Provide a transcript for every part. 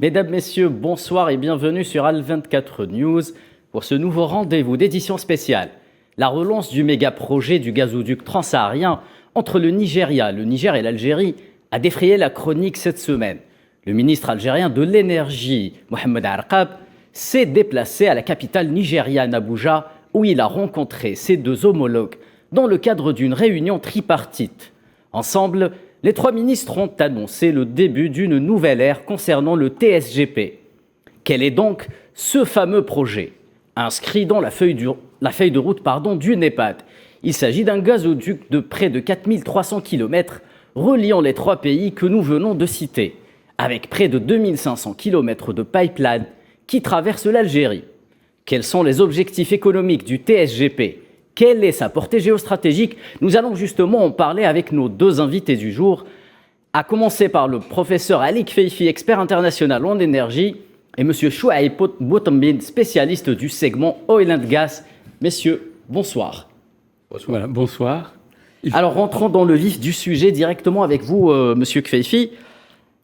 Mesdames, Messieurs, bonsoir et bienvenue sur Al24 News pour ce nouveau rendez-vous d'édition spéciale. La relance du méga-projet du gazoduc transsaharien entre le Nigeria, le Niger et l'Algérie a défrayé la chronique cette semaine. Le ministre algérien de l'énergie, Mohamed Arqab, s'est déplacé à la capitale nigériane, Abuja, où il a rencontré ses deux homologues dans le cadre d'une réunion tripartite. Ensemble, les trois ministres ont annoncé le début d'une nouvelle ère concernant le TSGP. Quel est donc ce fameux projet? Inscrit dans la feuille de route du NEPAD. Il s'agit d'un gazoduc de près de 4300 km reliant les trois pays que nous venons de citer, avec près de 2500 km de pipeline qui traversent l'Algérie. Quels sont les objectifs économiques du TSGP? Quelle est sa portée géostratégique? Nous allons justement en parler avec nos deux invités du jour, à commencer par le professeur Ali Kfeifi, expert international en énergie, et M. Chouaib Boutambine, spécialiste du segment Oil and Gas. Messieurs, bonsoir. Bonsoir. Voilà, bonsoir. Alors, rentrons dans le vif du sujet directement avec vous, M. Kfeifi.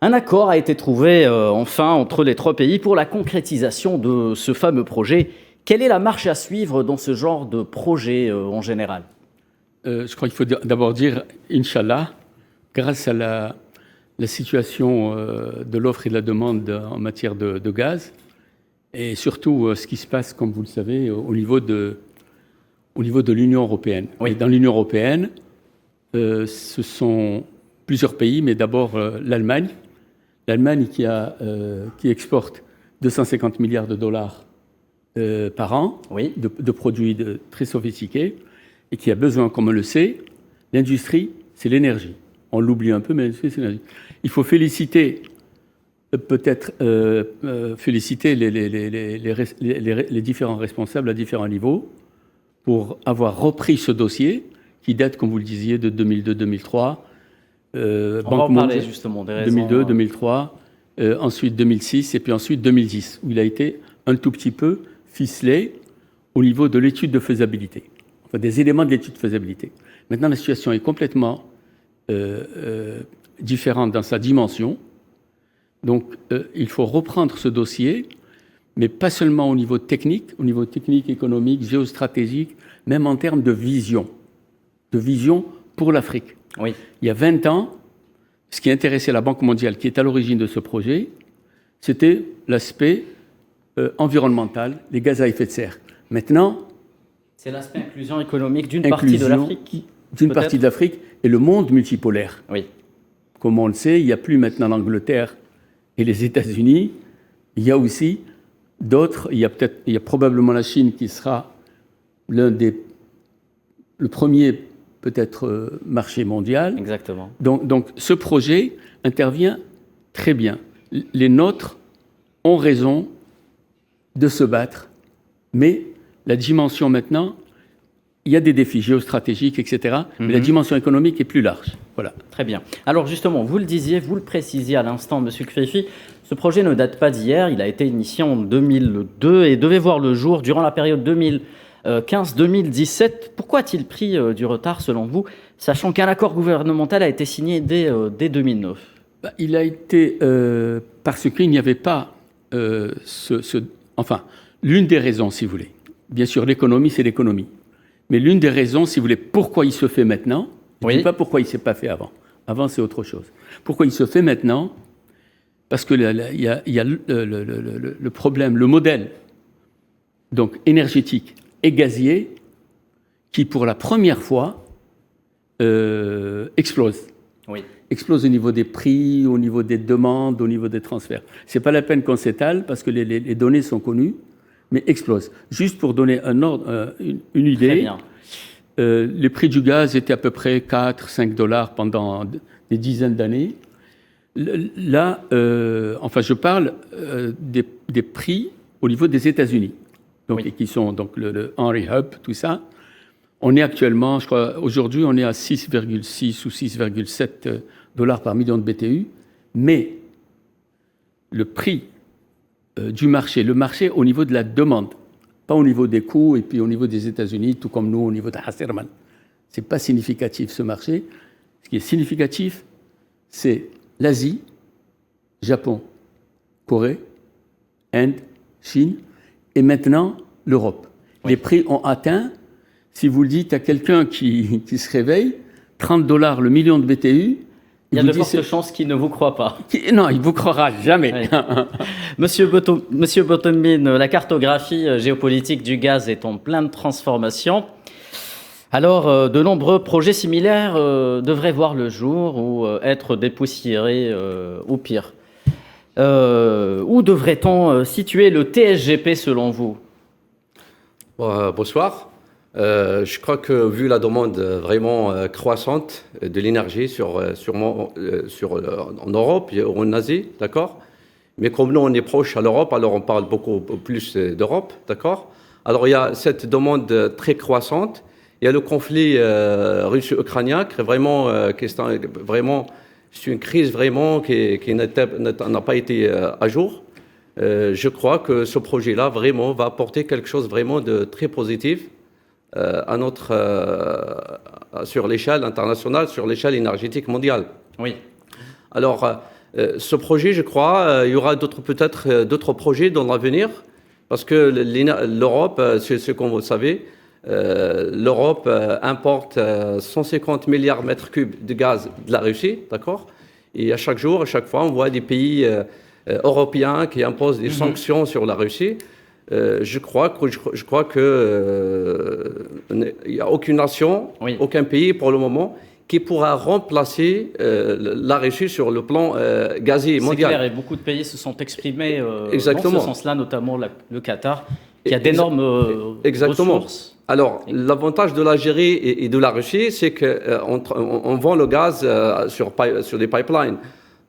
Un accord a été trouvé enfin entre les trois pays pour la concrétisation de ce fameux projet. Quelle est la marche à suivre dans ce genre de projet en général? Je crois qu'il faut d'abord dire, Inch'Allah, grâce à la situation de l'offre et de la demande en matière de gaz, et surtout ce qui se passe, comme vous le savez, au niveau de l'Union européenne. Oui. Et dans l'Union européenne, ce sont plusieurs pays, mais d'abord l'Allemagne. L'Allemagne qui exporte 250 milliards de dollars par an, Oui. de produits très sophistiqués, et qui a besoin, comme on le sait, l'industrie, c'est l'énergie. On l'oublie un peu, mais l'industrie, c'est l'énergie. Il faut féliciter, féliciter les différents responsables à différents niveaux pour avoir repris ce dossier qui date, comme vous le disiez, de 2002-2003. On va en parler justement des raisons. 2002, 2003, ensuite 2006 et puis ensuite 2010, où il a été un tout petit peu ficelé au niveau de l'étude de faisabilité, enfin des éléments de l'étude de faisabilité. Maintenant, la situation est complètement différente dans sa dimension. Donc, il faut reprendre ce dossier, mais pas seulement au niveau technique, économique, géostratégique, même en termes de vision pour l'Afrique. Oui. Il y a 20 ans, ce qui intéressait la Banque mondiale, qui est à l'origine de ce projet, c'était l'aspect environnemental, les gaz à effet de serre. Maintenant, c'est l'aspect inclusion économique d'une partie de l'Afrique. D'une partie de l'Afrique et le monde multipolaire. Oui. Comme on le sait, il n'y a plus maintenant l'Angleterre et les États-Unis. Il y a aussi d'autres. Il y a probablement la Chine qui sera le premier peut-être marché mondial. Exactement. Donc ce projet intervient très bien. Les nôtres ont raison de se battre, mais la dimension maintenant, il y a des défis géostratégiques, etc., mais la dimension économique est plus large. Voilà. Très bien. Alors justement, vous le disiez, vous le précisiez à l'instant, M. Kfeifi, ce projet ne date pas d'hier, il a été initié en 2002 et devait voir le jour durant la période 2015-2017. Pourquoi a-t-il pris du retard selon vous, sachant qu'un accord gouvernemental a été signé dès 2009? Il a été parce qu'il n'y avait pas enfin, l'une des raisons, si vous voulez. Bien sûr, l'économie, c'est l'économie. Mais l'une des raisons, si vous voulez, pourquoi il se fait maintenant, je ne dis pas pourquoi il ne s'est pas fait avant. Avant, c'est autre chose. Pourquoi il se fait maintenant? Parce que il y a le problème, le modèle donc énergétique et gazier qui, pour la première fois, explose. Oui. Explose au niveau des prix, au niveau des demandes, au niveau des transferts. Ce n'est pas la peine qu'on s'étale parce que les données sont connues, mais explose. Juste pour donner un ordre, une idée, Très bien. Les prix du gaz étaient à peu près 4-5 dollars pendant des dizaines d'années. Là, enfin, je parle des prix au niveau des États-Unis, donc, Oui. qui sont donc le Henry Hub, tout ça. On est actuellement, je crois, aujourd'hui, on est à 6,6 ou 6,7 dollars par million de BTU, mais le prix du marché, le marché au niveau de la demande, pas au niveau des coûts et puis au niveau des États-Unis, tout comme nous au niveau de Hasserman. Ce n'est pas significatif ce marché. Ce qui est significatif, c'est l'Asie, Japon, Corée, Inde, Chine, et maintenant l'Europe. Oui. Les prix ont atteint, si vous le dites à quelqu'un qui se réveille, $30 le million de BTU. Il y a de fortes chances qu'il ne vous croit pas. Non, il ne vous croira jamais. Oui. Monsieur Botombine, la cartographie géopolitique du gaz est en pleine transformation. Alors, de nombreux projets similaires devraient voir le jour ou être dépoussiérés au pire. Où devrait-on situer le TSGP selon vous? Bonsoir. Je crois que vu la demande vraiment croissante de l'énergie en Europe et en Asie, d'accord. Mais comme nous on est proche à l'Europe, alors on parle beaucoup plus d'Europe, d'accord. Alors il y a cette demande très croissante. Il y a le conflit russo-ukrainien qui est vraiment, c'est une crise vraiment qui n'a pas été à jour. Je crois que ce projet-là vraiment va apporter quelque chose vraiment de très positif sur l'échelle internationale, sur l'échelle énergétique mondiale. Oui. Alors, ce projet, je crois, il y aura peut-être d'autres projets dans l'avenir, parce que l'Europe, comme vous le savez, l'Europe importe 150 milliards de mètres cubes de gaz de la Russie, d'accord. Et à chaque jour, à chaque fois, on voit des pays européens qui imposent des sanctions sur la Russie. Je crois que il n'y a aucune nation, aucun pays pour le moment qui pourra remplacer la Russie sur le plan gazier mondial. C'est clair, et beaucoup de pays se sont exprimés dans ce sens-là, notamment le Qatar, qui a d'énormes ressources. Alors, l'avantage de l'Algérie et de la Russie, c'est qu'on vend le gaz sur des pipelines.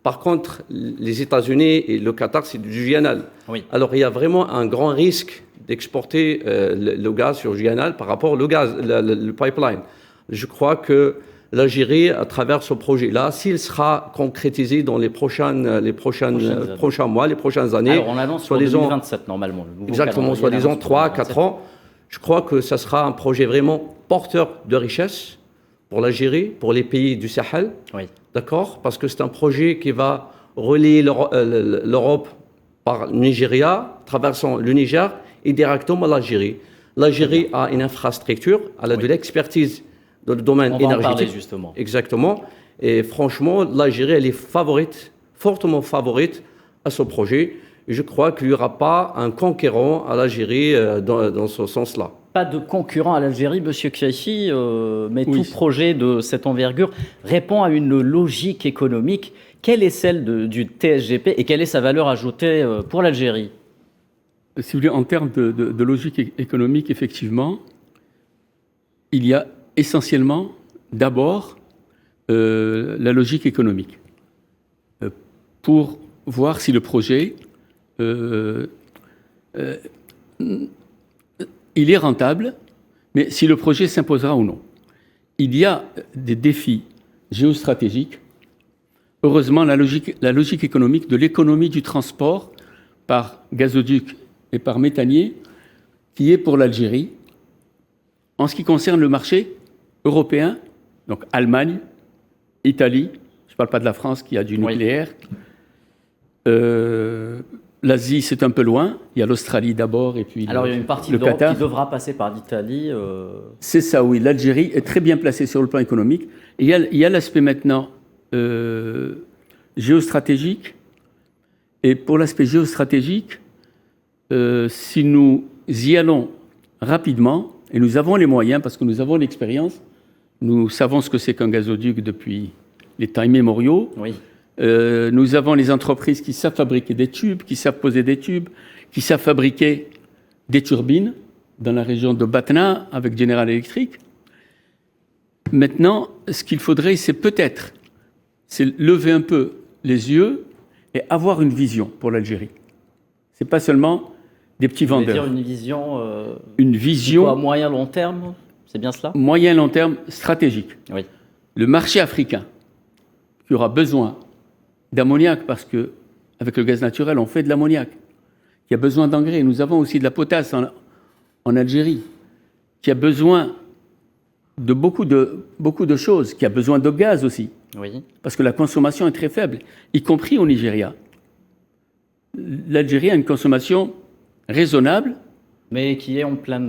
Par contre, les États-Unis et le Qatar, c'est du GNL. Oui. Alors, il y a vraiment un grand risque d'exporter le gaz sur GNL par rapport le pipeline. Je crois que l'Algérie, à travers ce projet-là, s'il sera concrétisé dans les prochains mois, les prochaines années. Alors, on annonce pour 2027, normalement. Exactement, soi-disant 3-4 ans. Je crois que ça sera un projet vraiment porteur de richesse pour l'Algérie, pour les pays du Sahel. Oui. D'accord? Parce que c'est un projet qui va relier l'Europe par le Nigeria, traversant le Niger et directement l'Algérie. L'Algérie a une infrastructure, elle a de l'expertise dans le domaine énergétique. On va en parler justement. Exactement. Et franchement, l'Algérie, elle est fortement favorite à ce projet. Et je crois qu'il n'y aura pas un concurrent à l'Algérie dans ce sens-là. Pas de concurrent à l'Algérie, Monsieur Kiaifi, mais tout projet de cette envergure répond à une logique économique. Quelle est celle du TSGP et quelle est sa valeur ajoutée pour l'Algérie? Si vous voulez, en termes de logique économique, effectivement, il y a essentiellement, d'abord, la logique économique. Pour voir si le projet il est rentable, mais si le projet s'imposera ou non. Il y a des défis géostratégiques. Heureusement, la logique économique de l'économie du transport par gazoduc et par méthanier, qui est pour l'Algérie. En ce qui concerne le marché européen, donc Allemagne, Italie, je ne parle pas de la France qui a du nucléaire. L'Asie, c'est un peu loin. Il y a l'Australie d'abord et puis alors, il y a une partie de l'Europe qui devra passer par l'Italie. C'est ça, oui. L'Algérie est très bien placée sur le plan économique. Et il y a l'aspect maintenant géostratégique. Et pour l'aspect géostratégique, si nous y allons rapidement, et nous avons les moyens parce que nous avons l'expérience, nous savons ce que c'est qu'un gazoduc depuis les temps immémoriaux. Oui. Nous avons les entreprises qui savent fabriquer des tubes, qui savent poser des tubes, qui savent fabriquer des turbines dans la région de Batna avec General Electric. Maintenant, ce qu'il faudrait, c'est peut-être lever un peu les yeux et avoir une vision pour l'Algérie. C'est pas seulement des petits vendeurs. Dire une vision à moyen long terme, c'est bien cela? Moyen long terme stratégique. Oui. Le marché africain qui aura besoin d'ammoniac, parce que avec le gaz naturel, on fait de l'ammoniac, qui a besoin d'engrais. Nous avons aussi de la potasse en Algérie, qui a besoin de beaucoup de choses, qui a besoin de gaz aussi, oui. Parce que la consommation est très faible, y compris au Nigeria. l'Algérie a une consommation raisonnable. Mais qui est en pleine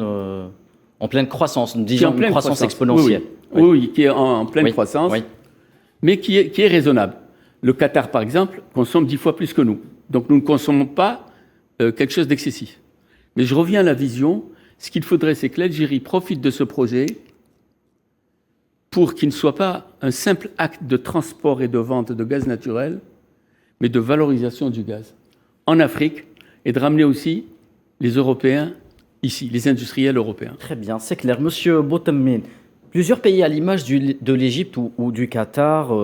croissance, disons une croissance exponentielle. Oui, qui est en pleine croissance, mais qui est raisonnable. Le Qatar, par exemple, consomme 10 fois plus que nous. Donc nous ne consommons pas quelque chose d'excessif. Mais je reviens à la vision. Ce qu'il faudrait, c'est que l'Algérie profite de ce projet pour qu'il ne soit pas un simple acte de transport et de vente de gaz naturel, mais de valorisation du gaz en Afrique et de ramener aussi les Européens ici, les industriels européens. Très bien, c'est clair. Monsieur Boutammine, plusieurs pays à l'image de l'Égypte ou du Qatar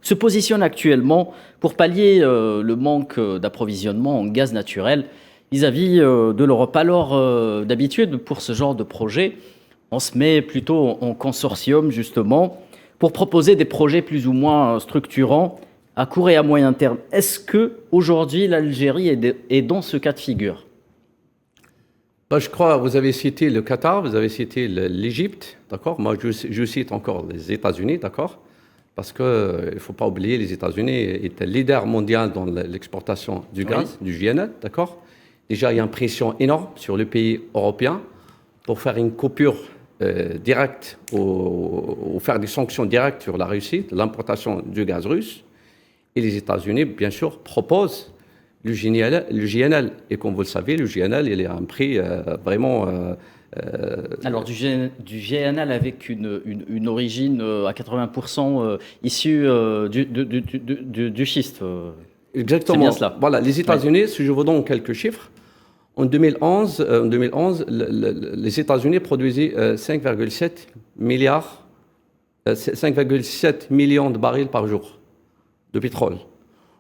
se positionnent actuellement pour pallier le manque d'approvisionnement en gaz naturel vis-à-vis de l'Europe. Alors, d'habitude, pour ce genre de projet, on se met plutôt en consortium, justement, pour proposer des projets plus ou moins structurants à court et à moyen terme. Est-ce qu'aujourd'hui, l'Algérie est dans ce cas de figure ? Je crois, vous avez cité le Qatar, vous avez cité l'Égypte, d'accord ? Moi, je cite encore les États-Unis, d'accord ? Parce qu'il ne faut pas oublier, les États-Unis étaient leader mondial dans l'exportation du gaz, du GNL, d'accord ? Déjà, il y a une pression énorme sur les pays européens pour faire une coupure directe ou faire des sanctions directes sur la Russie, l'importation du gaz russe. Et les États-Unis, bien sûr, proposent le GNL. Et comme vous le savez, le GNL, il est à un prix vraiment... Alors, du GNL avec une origine à 80% issue du schiste. Exactement. C'est bien cela. Voilà, les États-Unis, si je vous donne quelques chiffres, en 2011, les États-Unis produisaient 5,7 millions de barils par jour de pétrole.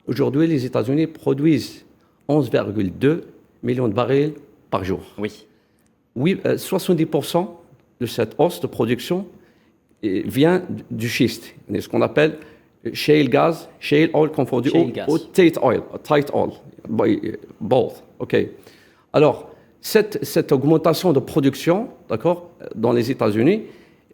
Aujourd'hui, les États-Unis produisent 11,2 millions de barils par jour. Oui. Oui, 70% de cette hausse de production vient du schiste, ce qu'on appelle shale gas, shale oil confondu au tight oil, both. OK. Alors, cette augmentation de production, d'accord, dans les États-Unis,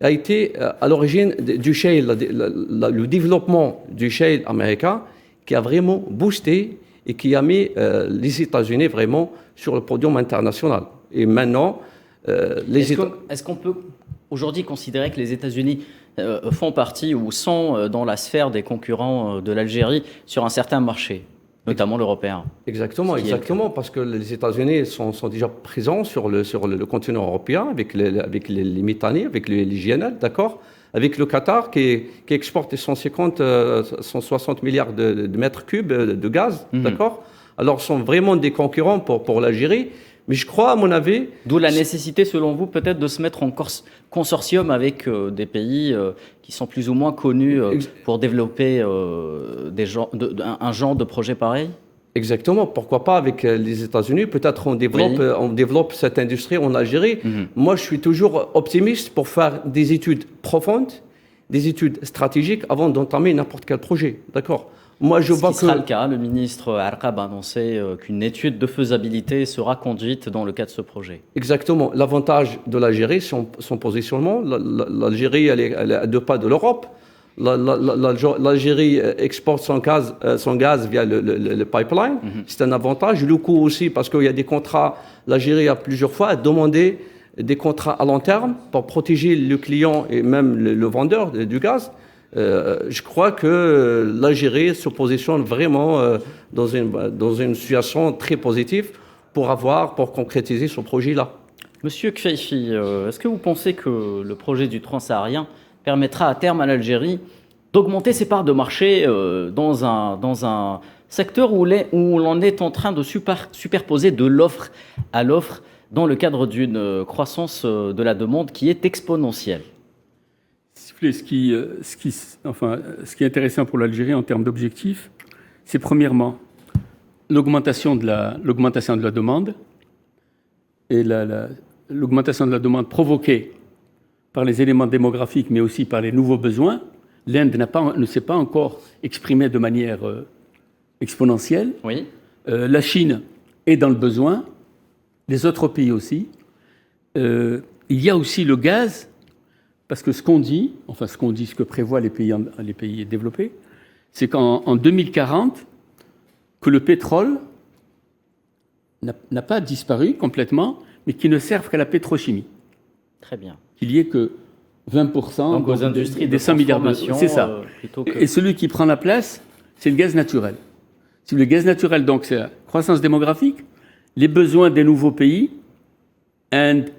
a été à l'origine du shale, le développement du shale américain, qui a vraiment boosté et qui a mis les États-Unis vraiment sur le podium international. Et maintenant, Est-ce qu'on peut aujourd'hui considérer que les États-Unis font partie ou sont dans la sphère des concurrents de l'Algérie sur un certain marché, notamment l'européen? Exactement, parce que les États-Unis sont déjà présents sur le continent européen avec les méthaniers, avec les GNL, d'accord, avec le Qatar qui exporte 160 milliards de mètres cubes de gaz, d'accord. Alors, ce sont vraiment des concurrents pour l'Algérie. Mais je crois, à mon avis... D'où la nécessité, selon vous, peut-être de se mettre en consortium avec des pays qui sont plus ou moins connus pour développer un genre de projet pareil? Exactement. Pourquoi pas avec les États-Unis? Peut-être on développe cette industrie en Algérie. Moi, je suis toujours optimiste pour faire des études profondes, des études stratégiques avant d'entamer n'importe quel projet. D'accord? Moi, je vois que... Ce sera le cas. Le ministre Arqab a annoncé qu'une étude de faisabilité sera conduite dans le cadre de ce projet. Exactement. L'avantage de l'Algérie, son positionnement, l'Algérie, elle est à 2 pas de l'Europe. L'Algérie exporte son gaz via le pipeline. C'est un avantage. Le coût aussi, parce qu'il y a des contrats. L'Algérie a plusieurs fois demandé des contrats à long terme pour protéger le client et même le vendeur du gaz. Je crois que l'Algérie se positionne vraiment dans une situation très positive pour concrétiser ce projet-là. Monsieur Kfeifi, est-ce que vous pensez que le projet du Transsaharien permettra à terme à l'Algérie d'augmenter ses parts de marché dans un secteur où l'on est en train de superposer de l'offre à l'offre dans le cadre d'une croissance de la demande qui est exponentielle? Ce qui est intéressant pour l'Algérie en termes d'objectifs, c'est premièrement l'augmentation de la demande et l'augmentation de la demande provoquée par les éléments démographiques, mais aussi par les nouveaux besoins. L'Inde ne s'est pas encore exprimée de manière exponentielle. Oui. La Chine est dans le besoin, les autres pays aussi. Il y a aussi le gaz. Parce que ce que prévoient les pays développés, c'est qu'en 2040, que le pétrole n'a pas disparu complètement, mais qui ne servent qu'à la pétrochimie. Très bien. Qu'il y ait que 20% donc aux industries des 100 milliards de... C'est ça. Et celui qui prend la place, c'est le gaz naturel. Si le gaz naturel, donc, c'est la croissance démographique, les besoins des nouveaux pays, Inde,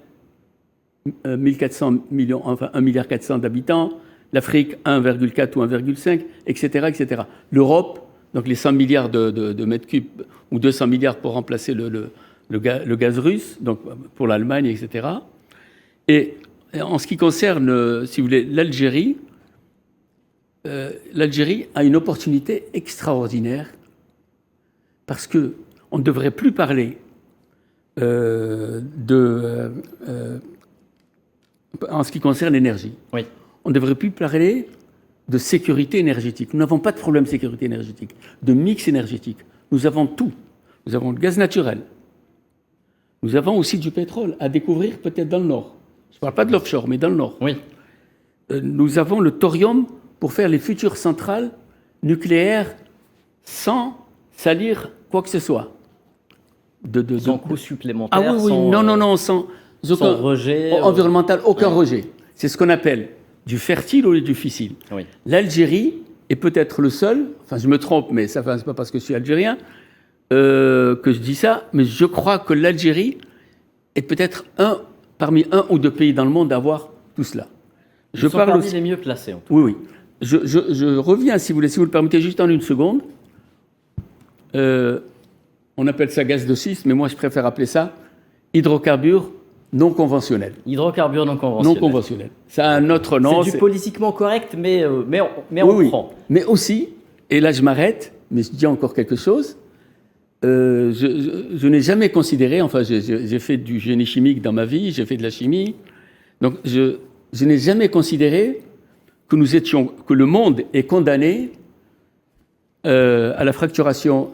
1400 millions, enfin 1,4 milliard d'habitants, l'Afrique 1,4 ou 1,5, etc., etc. L'Europe, donc les 100 milliards de mètres cubes, ou 200 milliards pour remplacer le gaz russe, donc pour l'Allemagne, etc. Et en ce qui concerne, si vous voulez, l'Algérie, l'Algérie a une opportunité extraordinaire parce qu'on ne devrait plus parler en ce qui concerne l'énergie. Oui. On ne devrait plus parler de sécurité énergétique. Nous n'avons pas de problème de sécurité énergétique, de mix énergétique. Nous avons tout. Nous avons le gaz naturel. Nous avons aussi du pétrole à découvrir peut-être dans le nord. Je ne parle pas de l'offshore, mais dans le nord. Oui. Nous avons le thorium pour faire les futures centrales nucléaires sans salir quoi que ce soit. Sans coût supplémentaire. Ah oui, sans rejet environnemental, aucun rejet. C'est ce qu'on appelle du fertile au lieu du fissile. Oui. L'Algérie est peut-être le seul, enfin je me trompe, mais ça c'est pas parce que je suis algérien que je dis ça, mais je crois que l'Algérie est peut-être parmi un ou deux pays dans le monde à avoir tout cela. Ils sont parmi les mieux placés. En tout cas. Oui. Je reviens, si vous le permettez, juste en une seconde. On appelle ça gaz de schiste, mais moi je préfère appeler ça hydrocarbures non conventionnels. Hydrocarbures non conventionnels. Non conventionnels. Ça a un autre nom. C'est du politiquement correct, mais on prend. Mais aussi, et là je m'arrête, mais je dis encore quelque chose. Je n'ai jamais considéré, enfin j'ai fait du génie chimique dans ma vie, j'ai fait de la chimie, donc je n'ai jamais considéré que le monde est condamné à la fracturation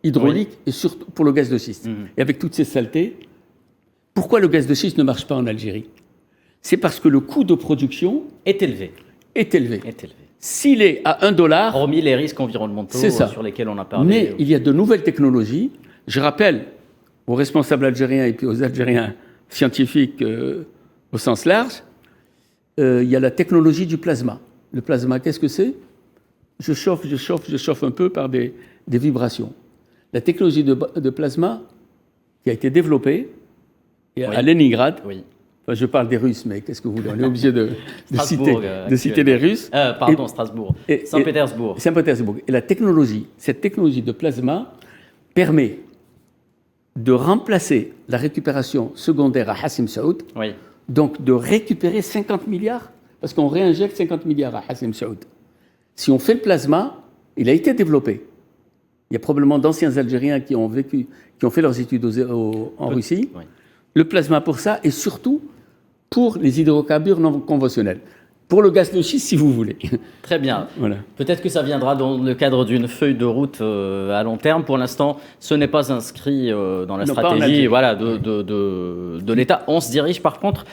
hydraulique et surtout pour le gaz de schiste. Et avec toutes ces saletés, pourquoi le gaz de schiste ne marche pas en Algérie? C'est parce que le coût de production est élevé. S'il est à $1... Hormis les risques environnementaux sur lesquels on a parlé. Mais il y a de nouvelles technologies. Je rappelle aux responsables algériens et puis aux Algériens scientifiques au sens large, il y a la technologie du plasma. Le plasma, qu'est-ce que c'est? Je chauffe un peu par des vibrations. La technologie de plasma qui a été développée à Leningrad. Oui. Enfin, je parle des Russes, mais qu'est-ce que vous voulez? On est obligé de citer les Russes. Strasbourg. Saint-Pétersbourg. Saint-Pétersbourg. Et cette technologie de plasma permet de remplacer la récupération secondaire à Hassim Saoud. Oui. Donc de récupérer 50 milliards, parce qu'on réinjecte 50 milliards à Hassim Saoud. Si on fait le plasma, il a été développé. Il y a probablement d'anciens Algériens qui ont fait leurs études en Russie. Oui. Le plasma pour ça, et surtout pour les hydrocarbures non conventionnels. Pour le gaz de schiste, si vous voulez. Très bien. Voilà. Peut-être que ça viendra dans le cadre d'une feuille de route à long terme. Pour l'instant, ce n'est pas inscrit dans la stratégie de l'État. On se dirige par contre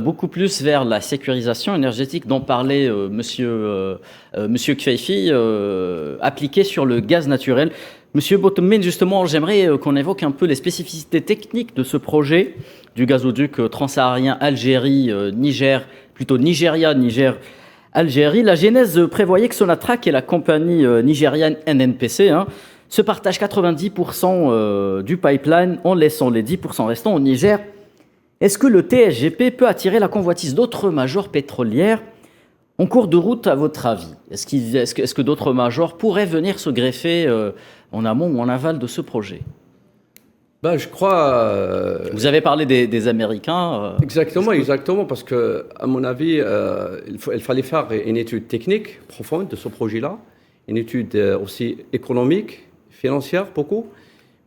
beaucoup plus vers la sécurisation énergétique dont parlait Monsieur Kfeifi, appliquée sur le gaz naturel. Monsieur Botomene, justement, j'aimerais qu'on évoque un peu les spécificités techniques de ce projet du gazoduc transsaharien Algérie-Niger, plutôt Nigeria, Niger-Algérie. La genèse prévoyait que Sonatrach et la compagnie nigériane NNPC se partagent 90% du pipeline en laissant les 10% restants au Niger. Est-ce que le TSGP peut attirer la convoitise d'autres majors pétrolières en cours de route, à votre avis? Est-ce que d'autres majors pourraient venir se greffer en amont ou en aval de ce projet? Je crois... Vous avez parlé des Américains. Exactement, parce que, à mon avis, il fallait faire une étude technique profonde de ce projet-là, une étude aussi économique, financière, beaucoup,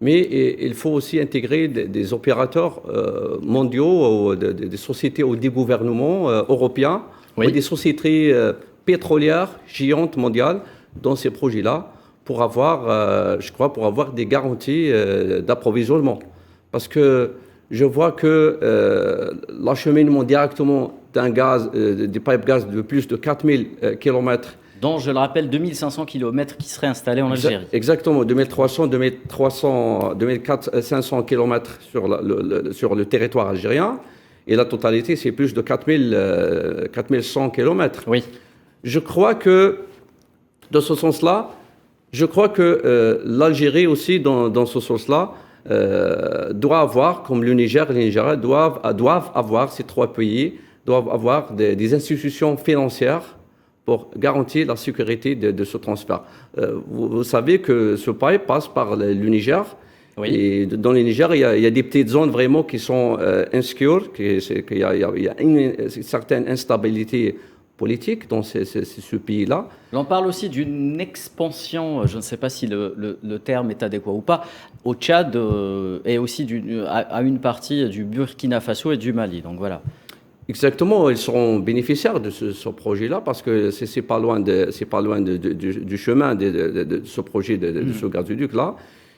mais il faut aussi intégrer des opérateurs mondiaux, des sociétés ou des gouvernements européens, ou des sociétés pétrolières géantes mondiales dans ces projets-là, pour avoir des garanties d'approvisionnement. Parce que je vois que l'acheminement directement d'un gaz, des pipes gaz de plus de 4000 km Dont, je le rappelle, 2500 km qui seraient installés en Algérie. Exactement, 2300, 500 km sur le territoire algérien. Et la totalité, c'est plus de 4100 km. Oui. Je crois que, dans ce sens-là, l'Algérie aussi, dans ce sens-là, doit avoir, comme le Niger et le Nigeria, doivent avoir, ces trois pays, doivent avoir des institutions financières pour garantir la sécurité de ce transfert. Vous savez que ce pays passe par le Niger. Oui. Et dans le Niger, il y a des petites zones vraiment qui sont insecures, qu'il y a une certaine instabilité politique dans ce pays-là. On parle aussi d'une expansion, je ne sais pas si le terme est adéquat ou pas, au Tchad et aussi à une partie du Burkina Faso et du Mali. Donc voilà. Exactement, ils seront bénéficiaires de ce projet-là parce que c'est pas loin du chemin de ce projet de ce gazoduc-là.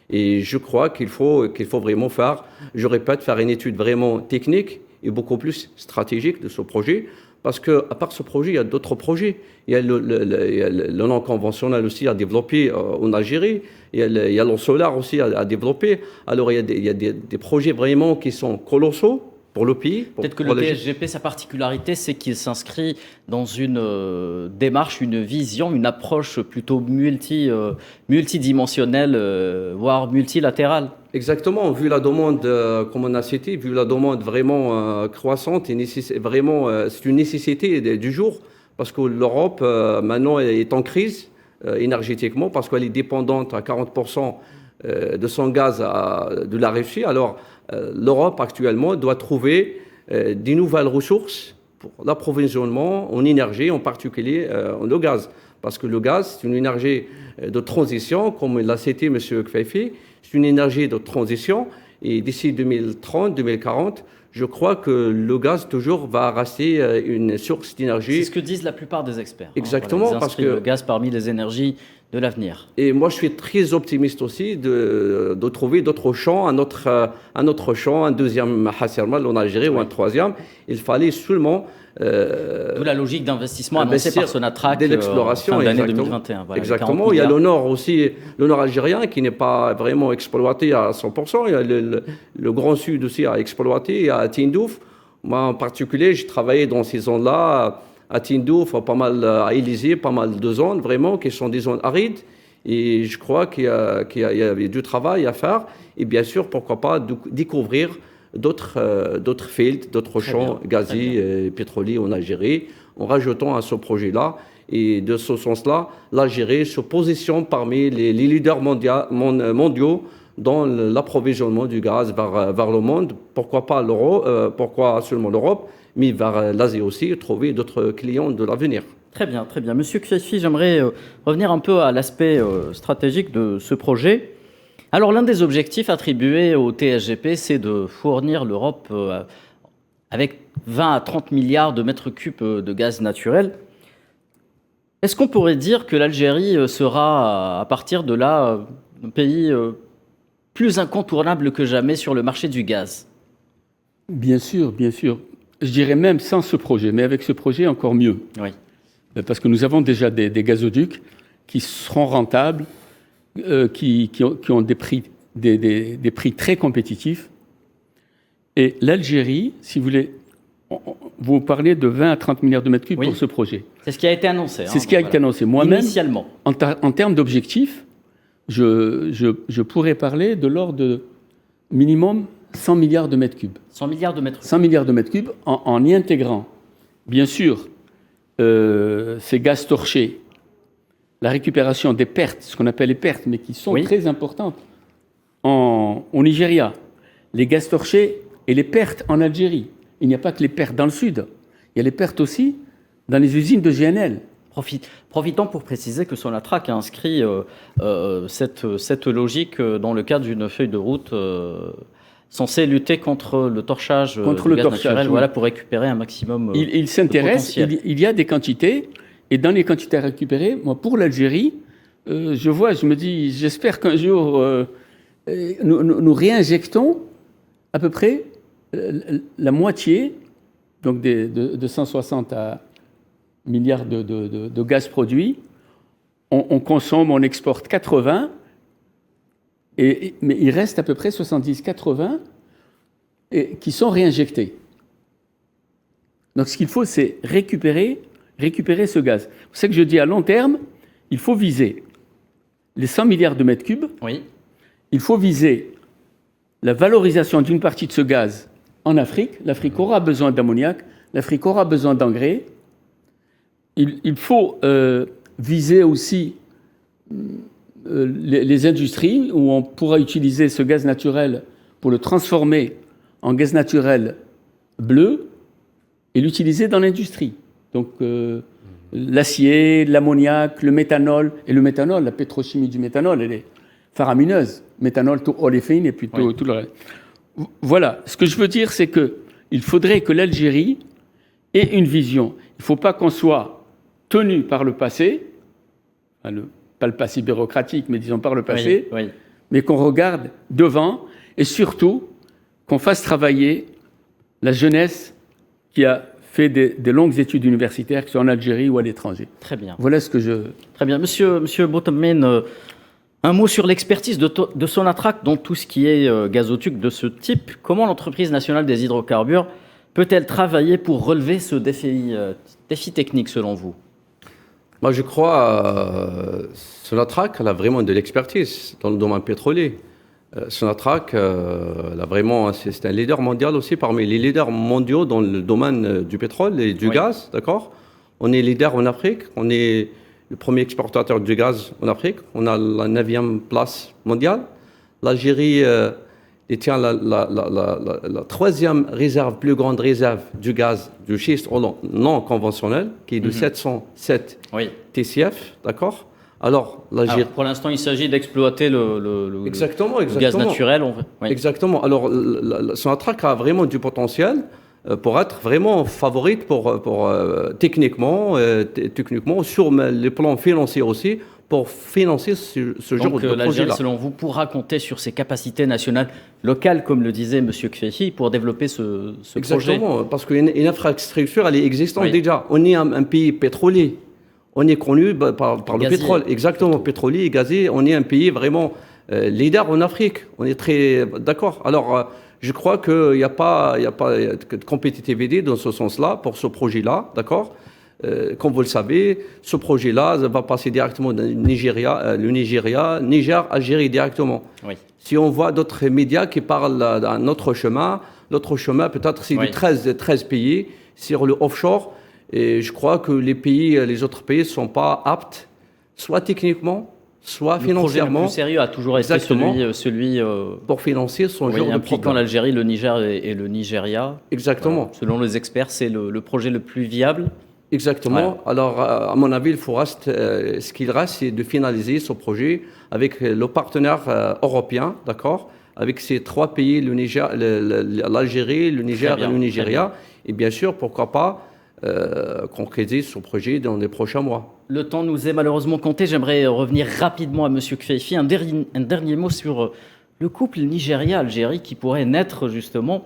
Et je crois qu'il faut vraiment faire, je répète, faire une étude vraiment technique et beaucoup plus stratégique de ce projet. Parce qu'à part ce projet, il y a d'autres projets. Il y a le non conventionnel aussi à développer en Algérie. Il y a le solaire aussi à développer. Alors il y a des projets vraiment qui sont colossaux pour le pays. Peut-être que le TSGP, sa particularité, c'est qu'il s'inscrit dans une démarche, une vision, une approche plutôt multidimensionnelle, voire multilatérale. Exactement, vu la demande, comme on a cité, vu la demande vraiment croissante, vraiment, c'est une nécessité du jour, parce que l'Europe, maintenant, est en crise énergétiquement, parce qu'elle est dépendante à 40% de son gaz de la Russie. Alors, l'Europe, actuellement, doit trouver des nouvelles ressources pour l'approvisionnement en énergie, en particulier en eau gaz. Parce que le gaz, c'est une énergie de transition, comme l'a cité M. Kfeifi, c'est une énergie de transition. Et d'ici 2030, 2040, je crois que le gaz toujours va rester une source d'énergie. C'est ce que disent la plupart des experts. Exactement. Parce que le gaz parmi les énergies de l'avenir. Et moi, je suis très optimiste aussi de trouver d'autres champs, un autre champ, un deuxième Hassermal en Algérie ou un troisième. Il fallait seulement... D'où la logique d'investissement annoncée par Sonatrach de l'exploration, fin d'année 2021. Voilà, exactement. Il y a le nord aussi, le nord algérien qui n'est pas vraiment exploité à 100%. Il y a le grand sud aussi à exploiter. Il y a Tindouf. Moi, en particulier, j'ai travaillé dans ces zones-là, à Tindouf, pas mal à Élysée, pas mal de zones vraiment qui sont des zones arides. Et je crois qu'il y a du travail à faire. Et bien sûr, pourquoi pas découvrir d'autres fields, d'autres champs gaziers et pétroliers en Algérie, en rajoutant à ce projet-là. Et de ce sens-là, l'Algérie se positionne parmi les leaders mondiaux dans l'approvisionnement du gaz vers le monde. Pourquoi pas pourquoi seulement l'Europe, mais vers l'Asie aussi, trouver d'autres clients de l'avenir. Très bien, très bien. Monsieur Kfeifi, j'aimerais revenir un peu à l'aspect stratégique de ce projet. Alors, l'un des objectifs attribués au TSGP, c'est de fournir l'Europe avec 20 à 30 milliards de mètres cubes de gaz naturel. Est-ce qu'on pourrait dire que l'Algérie sera, à partir de là, un pays plus incontournable que jamais sur le marché du gaz? Bien sûr, bien sûr. Je dirais même sans ce projet, mais avec ce projet, encore mieux. Oui. Parce que nous avons déjà des gazoducs qui seront rentables, qui ont des prix très compétitifs. Et l'Algérie, si vous voulez, vous parlez de 20 à 30 milliards de mètres cubes pour ce projet. C'est ce qui a été annoncé. C'est ce qui a été annoncé. Moi-même, initialement. En termes d'objectifs, je pourrais parler de l'ordre de minimum 100 milliards de mètres cubes. 100 milliards de mètres cubes. 100 milliards de mètres cubes en y intégrant, bien sûr, ces gaz torchés, la récupération des pertes, ce qu'on appelle les pertes, mais qui sont très importantes au Nigeria, les gaz torchés et les pertes en Algérie. Il n'y a pas que les pertes dans le sud, il y a les pertes aussi dans les usines de GNL. Profitons pour préciser que Sonatrach a inscrit cette logique dans le cadre d'une feuille de route censée lutter contre le torchage du gaz naturel, voilà, pour récupérer un maximum il s'intéresse, il y a des quantités, et dans les quantités à récupérer, moi, pour l'Algérie, je me dis, j'espère qu'un jour, nous réinjectons à peu près la moitié, donc de 160 milliards de gaz produits, on consomme, on exporte 80, mais il reste à peu près 70-80 qui sont réinjectés. Donc ce qu'il faut, c'est récupérer ce gaz. C'est pour ça que je dis à long terme, il faut viser les 100 milliards de mètres cubes. Oui. Il faut viser la valorisation d'une partie de ce gaz en Afrique. L'Afrique aura besoin d'ammoniac, l'Afrique aura besoin d'engrais. Il faut viser aussi les industries où on pourra utiliser ce gaz naturel pour le transformer en gaz naturel bleu et l'utiliser dans l'industrie. Donc l'acier, l'ammoniac, le méthanol. Et le méthanol, la pétrochimie du méthanol, elle est faramineuse. Méthanol to olefin et puis tout le reste. Voilà. Ce que je veux dire, c'est qu'il faudrait que l'Algérie ait une vision. Il ne faut pas qu'on soit tenu par le passé, pas le passé bureaucratique, mais disons par le passé, mais qu'on regarde devant et surtout qu'on fasse travailler la jeunesse qui a fait des longues études universitaires, que ce soit en Algérie ou à l'étranger. Très bien. Voilà ce que je... Très bien. Monsieur Botomene, un mot sur l'expertise de Sonatrach dans tout ce qui est gazoduc de ce type. Comment l'entreprise nationale des hydrocarbures peut-elle travailler pour relever ce défi technique selon vous? Moi, je crois Sonatrach, elle a vraiment de l'expertise dans le domaine pétrolier. Sonatrach, elle a vraiment, c'est un leader mondial aussi parmi les leaders mondiaux dans le domaine du pétrole et du gaz, d'accord? On est leader en Afrique, on est le premier exportateur du gaz en Afrique, on a la 9e place mondiale. L'Algérie détient la 3e réserve, plus grande réserve du gaz du schiste non conventionnel, qui est de 707 TCF, d'accord? Alors, pour l'instant, il s'agit d'exploiter le gaz naturel. Exactement. Alors, Sonatrach a vraiment du potentiel pour être vraiment favorite techniquement, sur les plans financiers aussi, pour financer ce genre de projet-là. Donc, l'Algérie, selon vous, pourra compter sur ses capacités nationales locales, comme le disait M. Kfeifi, pour développer ce projet. Exactement, parce qu'une infrastructure, elle est existante déjà. On est un pays pétrolier. On est connu par le pétrole, exactement, pétrolier et gazier. On est un pays vraiment leader en Afrique. On est très d'accord. Alors, je crois qu'il n'y a pas de compétitivité dans ce sens-là, pour ce projet-là, d'accord? Comme vous le savez, ce projet-là va passer directement dans le Niger, Algérie directement. Oui. Si on voit d'autres médias qui parlent d'un autre chemin, l'autre chemin peut-être c'est de 13 pays sur le offshore. Et je crois que les autres pays ne sont pas aptes, soit techniquement, soit financièrement. Le projet le plus sérieux a toujours été celui pour financer son genre de impliquant l'Algérie, le Niger et le Nigeria. Exactement. Selon les experts, c'est le projet le plus viable. Exactement. Voilà. Alors, à mon avis, ce qu'il reste, c'est de finaliser ce projet avec le partenaire européen, d'accord, avec ces 3 pays, l'Algérie, le Niger et le Nigeria. Et bien sûr, pourquoi pas concrétiser ce projet dans les prochains mois. Le temps nous est malheureusement compté. J'aimerais revenir rapidement à M. Kfeifi. Un dernier mot sur le couple Nigeria-Algérie qui pourrait naître justement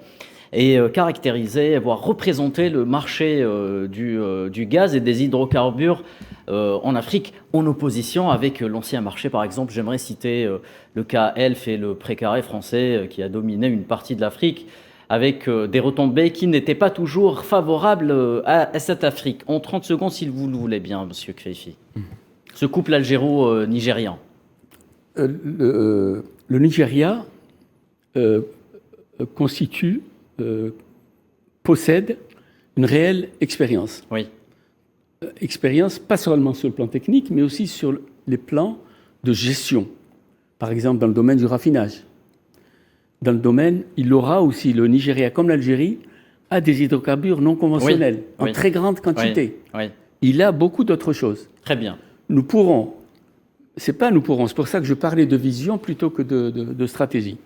et caractériser, voire représenter le marché du gaz et des hydrocarbures en Afrique, en opposition avec l'ancien marché. Par exemple, j'aimerais citer le cas Elf et le précaré français qui a dominé une partie de l'Afrique, avec des retombées qui n'étaient pas toujours favorables à cette Afrique. En 30 secondes, si vous le voulez bien, M. Kfeifi. Ce couple algéro-nigérien. Le Nigeria possède une réelle expérience. Oui. Expérience, pas seulement sur le plan technique, mais aussi sur les plans de gestion. Par exemple, dans le domaine du raffinage. Dans le domaine, il aura aussi, le Nigeria comme l'Algérie, a des hydrocarbures non conventionnels, en très grande quantité. Il a beaucoup d'autres choses. Très bien. C'est pour ça que je parlais de vision plutôt que de stratégie.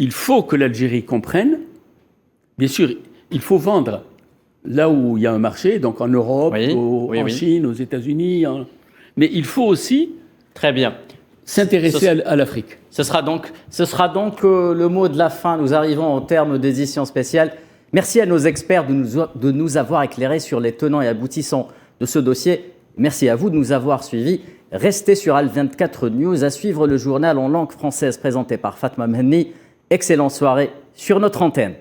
Il faut que l'Algérie comprenne, bien sûr, il faut vendre là où il y a un marché, donc en Europe, en Chine, aux États-Unis, mais il faut aussi... Très bien. S'intéresser à l'Afrique. Ce sera donc le mot de la fin. Nous arrivons au terme des éditions spéciales. Merci à nos experts de nous avoir éclairés sur les tenants et aboutissants de ce dossier. Merci à vous de nous avoir suivis. Restez sur Al24 News à suivre le journal en langue française présenté par Fatma Mhenni. Excellente soirée sur notre antenne.